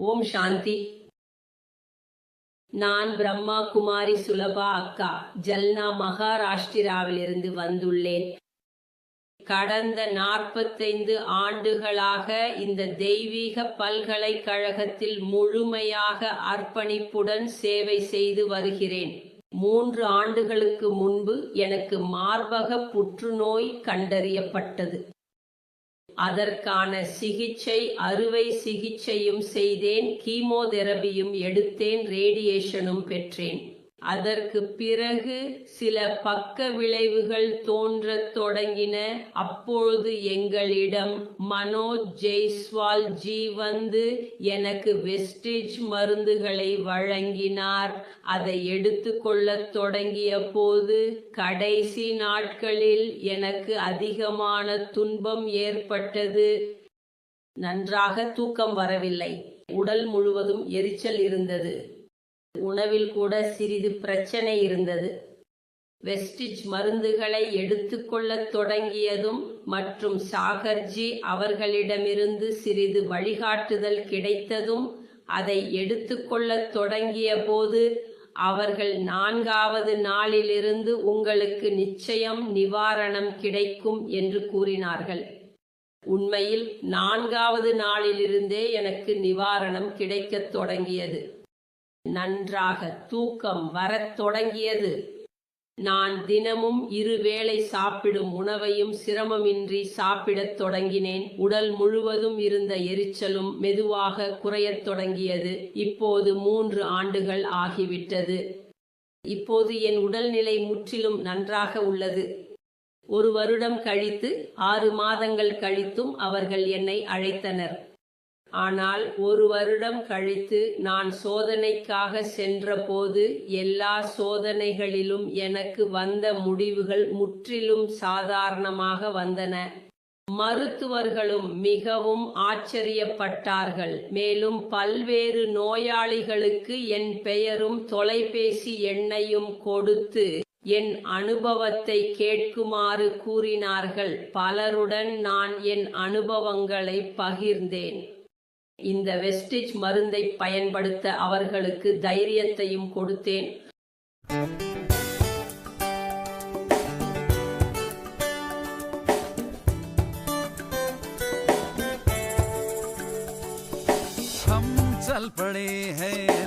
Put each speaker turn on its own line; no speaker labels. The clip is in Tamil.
ஓம் சாந்தி. நான் பிரம்மா குமாரி சுலபா அக்கா ஜல்னா மகாராஷ்டிராவிலிருந்து வந்துள்ளேன். கடந்த 45 ஆண்டுகளாக இந்த தெய்வீக பல்கலைக்கழகத்தில் முழுமையாக அர்ப்பணிப்புடன் சேவை செய்து வருகிறேன். 3 ஆண்டுகளுக்கு முன்பு எனக்கு மார்பக புற்றுநோய் கண்டறியப்பட்டது. அதற்கான சிகிச்சை அறுவை சிகிச்சையும் செய்தேன், கீமோதெரபியும் எடுத்தேன், ரேடியேஷனும் பெற்றேன். அதற்கு பிறகு சில பக்க விளைவுகள் தோன்றத் தொடங்கின. அப்பொழுது எங்களிடம் மனோஜ் ஜெய்ஸ்வால் ஜி வந்து எனக்கு வெஸ்டிஜ் மருந்துகளை வழங்கினார். அதை எடுத்துக்கொள்ளத் தொடங்கிய போது கடைசி நாட்களில் எனக்கு அதிகமான துன்பம் ஏற்பட்டது. நன்றாக தூக்கம் வரவில்லை. உடல் முழுவதும் எரிச்சல் இருந்தது. உணவில் கூட சிறிது பிரச்சனை இருந்தது. வெஸ்டிஜ் மருந்துகளை எடுத்துக்கொள்ளத் தொடங்கியதும் மற்றும் சாகர்ஜி அவர்களிடமிருந்து சிறிது வழிகாட்டுதல் கிடைத்ததும் அதை எடுத்துக்கொள்ளத் தொடங்கிய போது அவர்கள் 4வது நாளிலிருந்து உங்களுக்கு நிச்சயம் நிவாரணம் கிடைக்கும் என்று கூறினார்கள். உண்மையில் 4வது நாளிலிருந்தே எனக்கு நிவாரணம் கிடைக்கத் தொடங்கியது. நன்றாக தூக்கம் வரத் தொடங்கியது. நான் தினமும் 2 வேளை சாப்பிடும் உணவையும் சிரமமின்றி சாப்பிடத் தொடங்கினேன். உடல் முழுவதும் இருந்த எரிச்சலும் மெதுவாக குறையத் தொடங்கியது. இப்போது 3 ஆண்டுகள் ஆகிவிட்டது. இப்போது என் உடல்நிலை முற்றிலும் நன்றாக உள்ளது. 1 வருடம் கழித்து 6 மாதங்கள் கழித்தும் அவர்கள் என்னை அழைத்தனர். ஆனால் 1 வருடம் கழித்து நான் சோதனைக்காக சென்றபோது எல்லா சோதனைகளிலும் எனக்கு வந்த முடிவுகள் முற்றிலும் சாதாரணமாக வந்தன. மருத்துவர்களும் மிகவும் ஆச்சரியப்பட்டார்கள். மேலும் பல்வேறு நோயாளிகளுக்கு என் பெயரும் தொலைபேசி எண்ணையும் கொடுத்து என் அனுபவத்தை கேட்குமாறு கூறினார்கள். பலருடன் நான் என் அனுபவங்களை பகிர்ந்தேன். இந்த வெஸ்டிஜ் மருந்தை பயன்படுத்த அவர்களுக்கு தைரியத்தையும் கொடுத்தேன்.
हम चल पड़े हैं